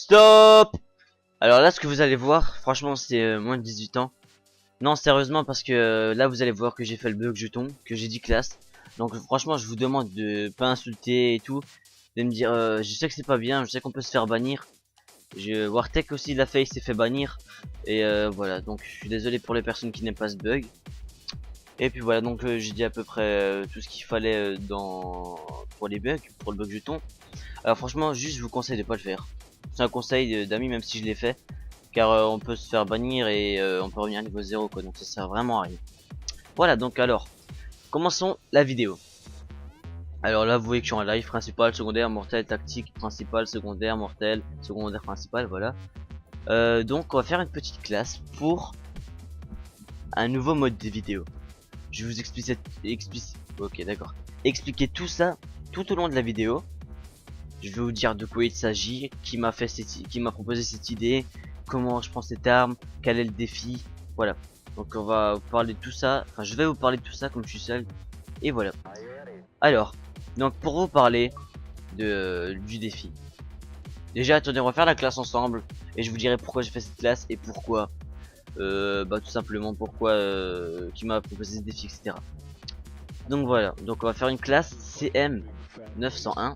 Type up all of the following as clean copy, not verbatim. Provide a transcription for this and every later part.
Stop. Alors là, ce que vous allez voir, franchement, c'est moins de 18 ans. Non, sérieusement, parce que là, vous allez voir que j'ai fait le bug jeton, que j'ai dit classe. Donc franchement, je vous demande de pas insulter et tout, de me dire, je sais que c'est pas bien, je sais qu'on peut se faire bannir. Wartech aussi l'a fait, il s'est fait bannir. Et voilà, donc je suis désolé pour les personnes qui n'aiment pas ce bug. Et puis voilà, donc j'ai dit à peu près tout ce qu'il fallait pour les bugs, pour le bug jeton. Alors franchement, juste je vous conseille de pas le faire. C'est un conseil d'amis, même si je l'ai fait, car on peut se faire bannir et on peut revenir à niveau 0 quoi, donc ça sert vraiment à rien. Voilà, donc alors, commençons la vidéo. Alors là, vous voyez que je suis en live, principal, secondaire, mortel, tactique, principal, secondaire, mortel, secondaire, principal, voilà. Donc on va faire une petite classe pour un nouveau mode de vidéo. Je vais vous expliquer tout ça tout au long de la vidéo. Je vais vous dire de quoi il s'agit, qui m'a proposé cette idée, comment je prends cette arme, quel est le défi, voilà. Donc on va vous parler de tout ça, enfin je vais vous parler de tout ça comme je suis seul, et voilà. Alors, donc pour vous parler du défi. Déjà attendez, on va faire la classe ensemble, et je vous dirai pourquoi j'ai fait cette classe, et pourquoi, tout simplement pourquoi, qui m'a proposé ce défi, etc. Donc voilà, donc on va faire une classe CM 901.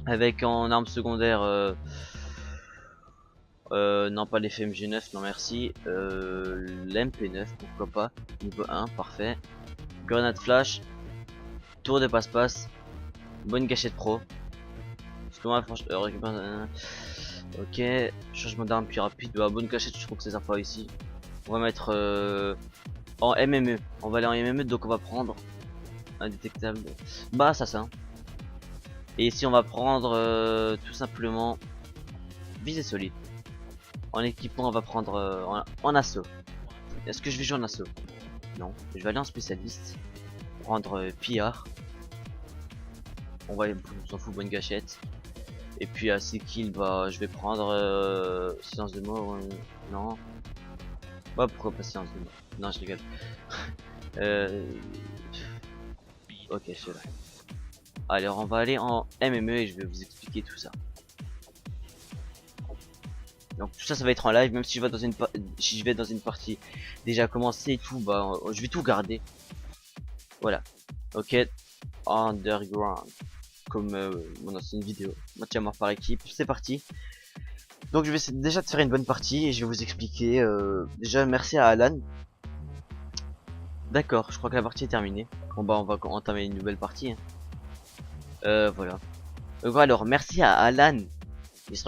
Avec en arme secondaire non pas les FMG9, non merci, l'MP9 pourquoi pas, niveau 1 parfait, grenade flash, tour de passe-passe, bonne gâchette pro, parce que moi franchement ok, changement d'arme plus rapide, bonne gâchette je trouve que c'est sympa ici. On va mettre en MME, on va aller en MME, donc on va prendre indétectable, assassin. Et ici on va prendre tout simplement visée solide. En équipement on va prendre en assaut. Est-ce que je vais jouer en assaut? Non, je vais aller en spécialiste. Prendre pillard. On s'en fout, bonne gâchette. Et puis à 6 kills, je vais prendre silence de mort. Non. Pourquoi pas silence de mort? Non, je rigole. Ok, c'est là. Alors on va aller en MME et je vais vous expliquer tout ça. Donc tout ça, ça va être en live, même si je vais dans une partie déjà commencée et tout, je vais tout garder. Voilà. Ok. Underground. Comme mon ancienne vidéo. Match à mort par équipe. C'est parti. Donc je vais essayer déjà de faire une bonne partie et je vais vous expliquer. Déjà merci à Alan. D'accord, je crois que la partie est terminée. Bon on va entamer une nouvelle partie. Voilà. Donc alors merci à Alan. Il se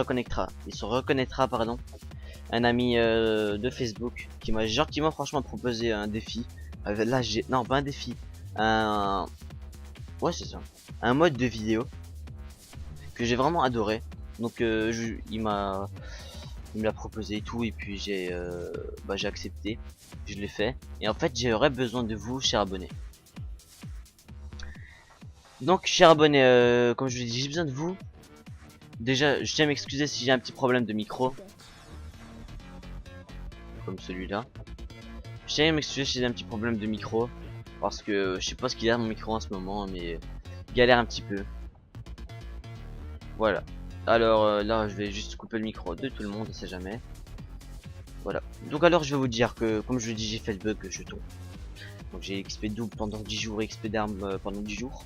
reconnaîtra pardon. Un ami de Facebook qui m'a gentiment franchement proposé un défi. Là non pas un défi. Ouais c'est ça. Un mode de vidéo que j'ai vraiment adoré. Donc il me l'a proposé et tout et puis j'ai accepté. Je l'ai fait. Et en fait j'aurais besoin de vous chers abonnés. Donc chers abonnés, comme je vous l'ai dit, j'ai besoin de vous. Déjà je tiens à m'excuser si j'ai un petit problème de micro. Comme celui-là. Je tiens à m'excuser si j'ai un petit problème de micro. Parce que je sais pas ce qu'il a mon micro en ce moment, mais galère un petit peu. Voilà. Alors là je vais juste couper le micro de tout le monde, on sait jamais. Voilà. Donc alors je vais vous dire que comme je l'ai dit, j'ai fait le bug jeton. Donc j'ai XP double pendant 10 jours et XP d'armes pendant 10 jours.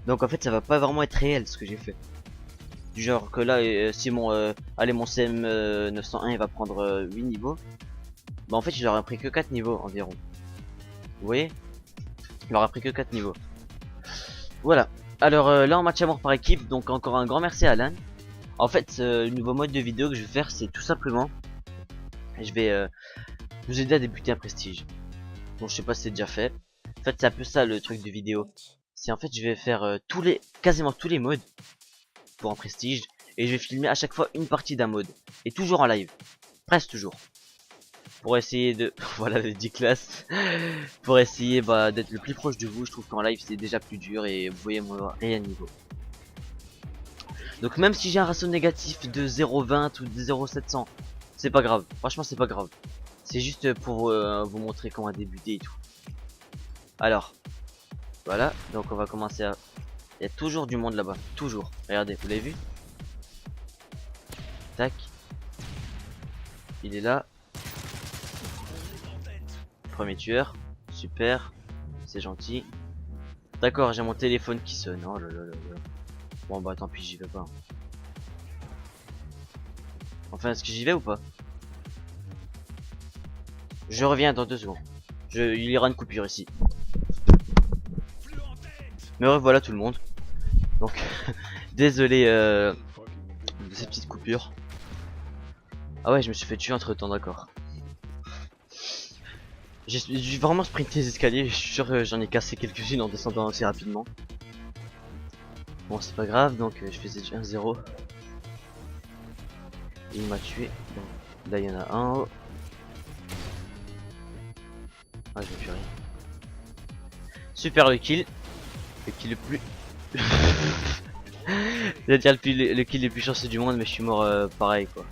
Donc en fait ça va pas vraiment être réel ce que j'ai fait. Du genre que là si mon CM 901 il va prendre 8 niveaux. En fait il aura pris que 4 niveaux environ. Vous voyez? Il aura pris que 4 niveaux. Voilà. Alors là en match à mort par équipe, donc encore un grand merci à Alan. En fait le nouveau mode de vidéo que je vais faire c'est tout simplement, je vais vous aider à débuter un prestige. Bon je sais pas si c'est déjà fait. En fait c'est un peu ça le truc de vidéo. C'est en fait je vais faire quasiment tous les modes pour un prestige. Et je vais filmer à chaque fois une partie d'un mode. Et toujours en live. Presque toujours. Pour essayer de... voilà le 10 classes. Pour essayer d'être le plus proche de vous. Je trouve qu'en live c'est déjà plus dur. Et vous voyez mon réel niveau. Donc même si j'ai un ratio négatif de 0,20 ou de 0,700. C'est pas grave. Franchement c'est pas grave. C'est juste pour vous montrer comment débuter et tout. Alors. Voilà. Donc on va commencer à... Il y a toujours du monde là-bas. Toujours. Regardez, vous l'avez vu? Il est là. Premier tueur. Super. C'est gentil. D'accord, j'ai mon téléphone qui sonne. Oh là là là là. Bon bah tant pis, j'y vais pas. Enfin, est-ce que j'y vais ou pas? Je reviens dans 2 secondes. Il y aura une coupure ici. Mais revoilà tout le monde. Donc, désolé de ces petites coupures. Ah ouais, je me suis fait tuer entre temps, d'accord. J'ai vraiment sprinté les escaliers, je suis sûr que j'en ai cassé quelques-unes en descendant assez rapidement. Bon, c'est pas grave, donc je faisais 1-0. Il m'a tué. Bon, là, il y en a un. Oh. Ah, je vois plus rien. Super le kill. Le kill le plus. Je vais dire le kill le plus chanceux du monde, mais je suis mort pareil quoi.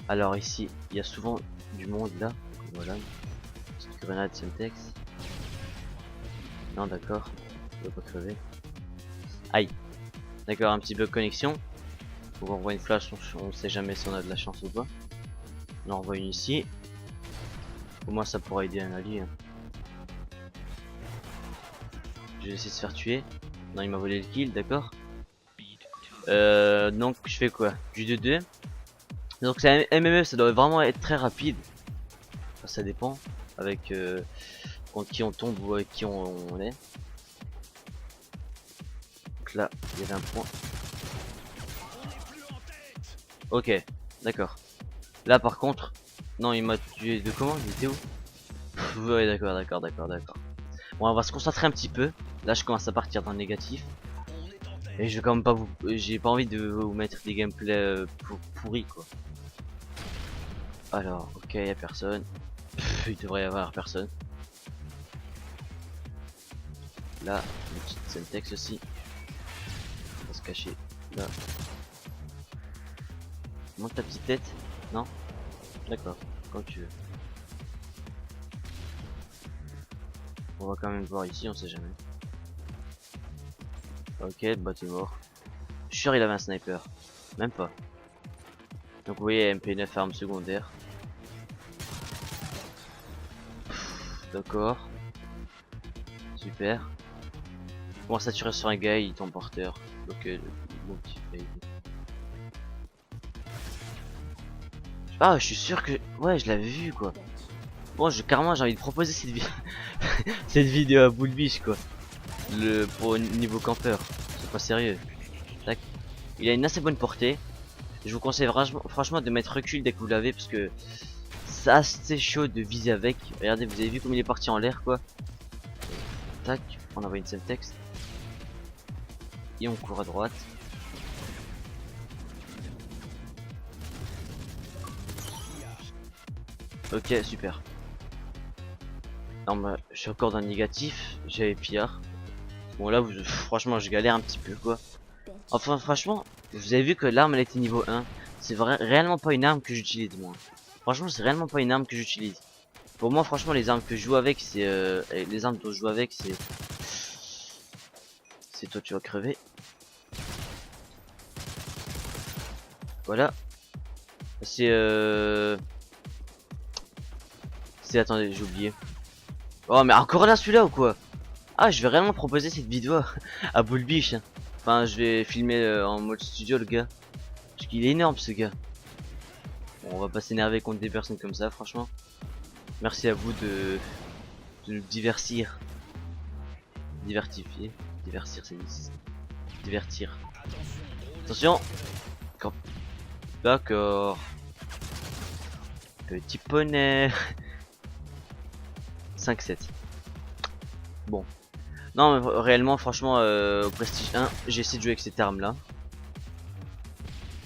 Alors ici, il y a souvent du monde là. Voilà. Petite grenade Semtex. Non, d'accord. Je veux pas crever. Aïe. D'accord, un petit bug connexion. On envoie une flash, on sait jamais si on a de la chance ou pas. On en envoie une ici. Au moins ça pourra aider un allié. Hein. Je vais essayer de se faire tuer. Non, il m'a volé le kill, d'accord. Donc je fais quoi? Du 2-2. Donc c'est un MMF, ça doit vraiment être très rapide. Enfin, ça dépend avec contre qui on tombe ou avec qui on est. Donc là, il y avait un point. Ok, d'accord. Là par contre, non, il m'a tué de comment? Il était où? Ouais, d'accord. Bon, on va se concentrer un petit peu. Là, je commence à partir dans le négatif. Et je vais quand même pas vous. J'ai pas envie de vous mettre des gameplays pourris quoi. Alors, ok, y a personne. Il devrait y avoir personne. Là, une petite Semtex aussi. On va se cacher là. Monte ta petite tête. Non? D'accord, quand tu veux. On va quand même voir ici, on sait jamais. Ok, bah t'es mort. Je suis sûr il avait un sniper. Même pas. Donc vous voyez MP9 arme secondaire. D'accord. Super. Commence à tirer sur un gars, il tombe porteur. Donc bon petit fail. Ah je suis sûr que. Ouais je l'avais vu quoi. Bon carrément j'ai envie de proposer cette vidéo à Bullbiche quoi. Pour niveau campeur. C'est pas sérieux. Tac. Il a une assez bonne portée. Je vous conseille franchement de mettre recul dès que vous l'avez parce que c'est assez chaud de viser avec. Regardez, vous avez vu comme il est parti en l'air quoi. Tac, on envoie une Semtex. Et on court à droite. Ok, super. Non, bah, je suis encore dans le négatif. J'avais pire. Bon, là, franchement, je galère un petit peu quoi. Enfin, franchement, vous avez vu que l'arme elle était niveau 1. C'est réellement pas une arme que j'utilise moi. Franchement, c'est réellement pas une arme que j'utilise. Pour moi, franchement, les armes que je joue avec, c'est les armes dont je joue avec, c'est toi, tu vas crever. Voilà. C'est attendez, j'ai oublié. Oh, mais encore là celui-là ou quoi? Ah, je vais réellement proposer cette vidéo à Bullbiche. Hein. Enfin, je vais filmer en mode studio le gars. Parce qu'il est énorme ce gars. Bon, on va pas s'énerver contre des personnes comme ça, franchement. Merci à vous de nous divertir. Divertifier. Divertir, c'est divertir. Attention. D'accord. Petit poney. 5-7. Bon. Non, mais réellement, franchement, au Prestige 1, j'ai essayé de jouer avec cette arme là.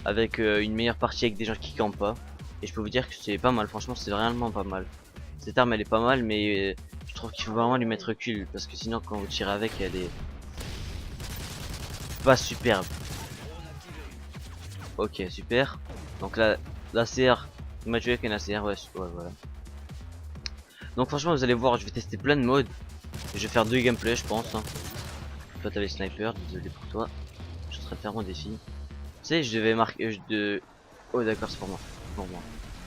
Avec une meilleure partie avec des gens qui campent pas. Et je peux vous dire que c'est pas mal, franchement, c'est réellement pas mal. Cette arme elle est pas mal, mais je trouve qu'il faut vraiment lui mettre recul. Parce que sinon, quand vous tirez avec, elle est pas superbe. Ok, super. Donc là, l'ACR, il m'a tué avec un ACR, ouais, voilà. Donc franchement, vous allez voir, je vais tester plein de modes. Je vais faire 2 gameplays, je pense. Hein. Toi, t'avais sniper, désolé pour toi. Je suis en train de faire mon défi. Tu sais, je devais marquer. Oh, d'accord, c'est pour moi. pour moi.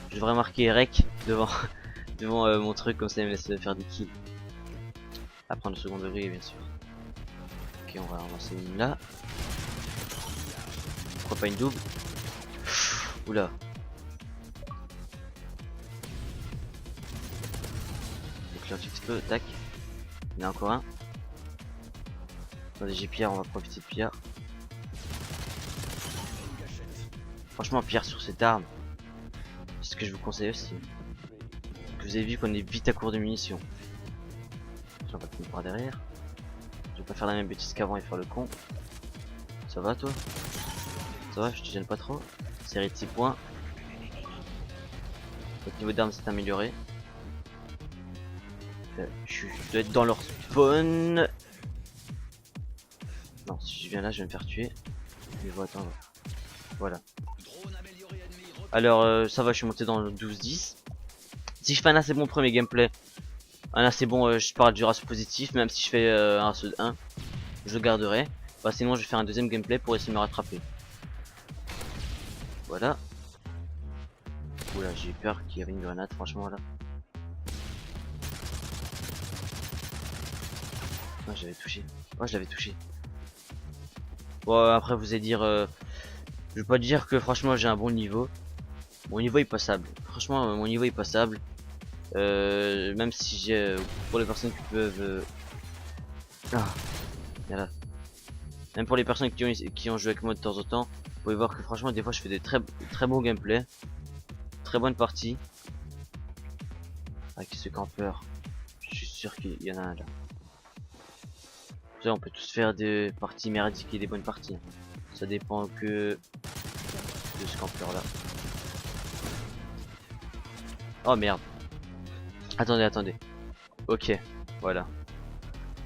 Je devrais marquer rec devant devant mon truc, comme ça il me laisse faire des kills. À prendre le second degré bien sûr. Ok, on va lancer une là. Pourquoi pas une double? Oula. Donc là un petit peu, tac. Il y en a encore un. Attendez, j'ai Pierre, on va profiter de Pierre. Franchement Pierre sur cette arme, c'est ce que je vous conseille aussi. Donc, vous avez vu qu'on est vite à court de munitions. On va tenir par derrière. Je vais pas faire la même bêtise qu'avant et faire le con. Ça va toi? Ça va, je te gêne pas trop. Série de 6 points. Votre niveau d'arme s'est amélioré. Je dois être dans leur spawn. Non, si je viens là, je vais me faire tuer. Mais bon, attends. Voilà. Alors, ça va, je suis monté dans le 12-10. Si je fais un assez bon premier gameplay, un assez bon, je parle du ratio positif, même si je fais un ratio de 1, je le garderai. Bah, sinon, je vais faire un deuxième gameplay pour essayer de me rattraper. Voilà. Oula, j'ai eu peur qu'il y avait une grenade, franchement là. Ah, j'avais touché. Oh, je l'avais touché. Bon, après, vous allez dire. Je vais pas dire que franchement j'ai un bon niveau. Mon niveau est passable. Franchement, mon niveau est passable. Même si j'ai. Pour les personnes qui peuvent. Ah, voilà. Même pour les personnes qui ont joué avec moi de temps en temps, vous pouvez voir que franchement, des fois, je fais des très bons gameplays. Très bonne partie. Avec ce campeur. Je suis sûr qu'il y en a un là. Ça, on peut tous faire des parties merdiques et des bonnes parties. Ça dépend que de ce campeur là. Oh merde. Attendez. Ok, voilà.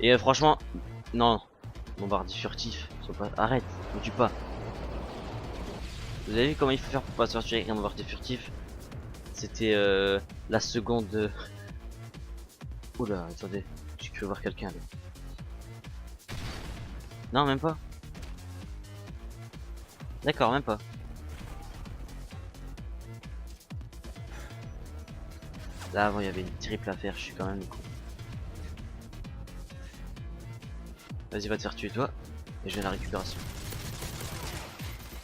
Et franchement, non. Bombardier furtif. Arrête, me tue pas. Vous avez vu comment il faut faire pour pas se faire tuer avec un bombardier furtif? C'était la seconde. Oula, attendez. J'ai cru voir quelqu'un là. Non, même pas. D'accord, même pas. Là avant il y avait une triple à faire, je suis quand même con. Vas-y, va te faire tuer toi. Et je viens la récupération.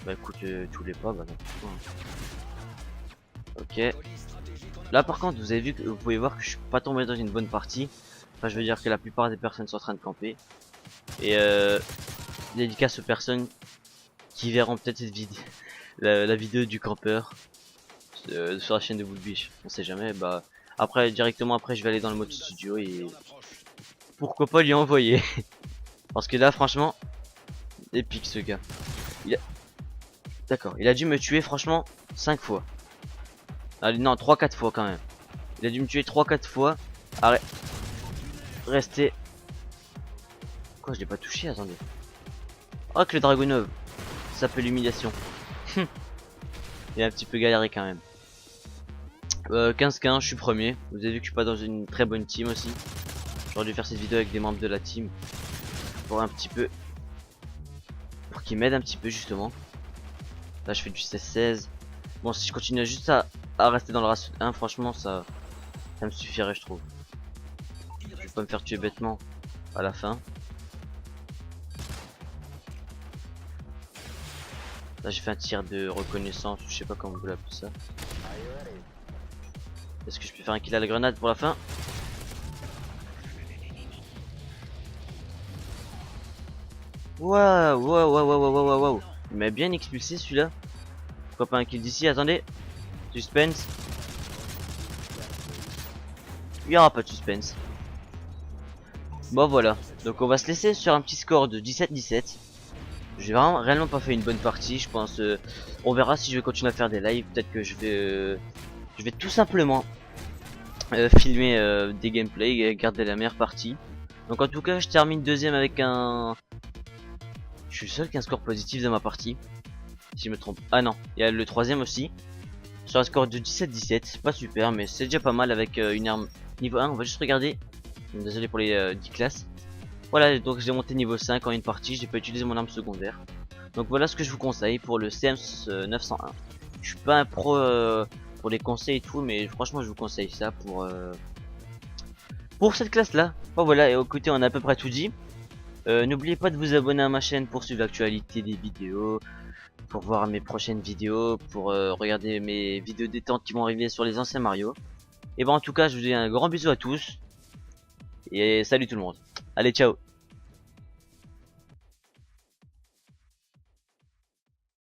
Bah écoute, tous les pas, bah non. Ok. Là par contre, vous avez vu que vous pouvez voir que je suis pas tombé dans une bonne partie. Enfin, je veux dire que la plupart des personnes sont en train de camper. Et dédicace aux personnes qui verront peut-être cette vidéo, la vidéo du campeur sur la chaîne de Bullbish. On sait jamais. Bah après, directement après, je vais aller dans le mode studio et pourquoi pas lui envoyer. Parce que là, franchement, épique ce gars. D'accord, il a dû me tuer franchement 5 fois. Allez, non, 3-4 fois quand même. Il a dû me tuer 3-4 fois. Arrête. Restez. Quoi, je l'ai pas touché, attendez. Oh, que le Dragunov. Ça s'appelle l'humiliation. Il a un petit peu galéré quand même. 15-15, je suis premier. Vous avez vu que je suis pas dans une très bonne team aussi. J'aurais dû faire cette vidéo avec des membres de la team. Pour un petit peu. Pour qu'ils m'aident un petit peu justement. Là je fais du 16-16. Bon, si je continue juste à rester dans le ratio 1, franchement ça me suffirait, je trouve. Je vais pas me faire tuer bêtement à la fin. Là j'ai fait un tir de reconnaissance, je sais pas comment vous l'appelez ça. Est-ce que je peux faire un kill à la grenade pour la fin? Waouh. Il m'a bien expulsé celui-là. Pourquoi pas un kill d'ici? Attendez. Suspense. Il n'y aura pas de suspense. Bon voilà. Donc on va se laisser sur un petit score de 17-17. J'ai vraiment réellement pas fait une bonne partie. Je pense. On verra si je vais continuer à faire des lives. Peut-être que je vais tout simplement filmer des gameplays et garder la meilleure partie. Donc en tout cas, je termine deuxième avec un. Je suis le seul qui a un score positif de ma partie. Si je me trompe. Ah non, il y a le troisième aussi. Sur un score de 17-17. C'est pas super, mais c'est déjà pas mal avec une arme niveau 1. On va juste regarder. Désolé pour les 10 classes. Voilà, donc j'ai monté niveau 5 en une partie. J'ai pas utilisé mon arme secondaire. Donc voilà ce que je vous conseille pour le CM 901. Je suis pas un pro pour les conseils et tout, mais franchement je vous conseille ça pour cette classe là. Bon voilà, et écoutez, on a à peu près tout dit. N'oubliez pas de vous abonner à ma chaîne pour suivre l'actualité des vidéos, pour voir mes prochaines vidéos, pour regarder mes vidéos détente qui vont arriver sur les anciens Mario. Et bon, en tout cas, je vous dis un grand bisou à tous et salut tout le monde. Allez, ciao.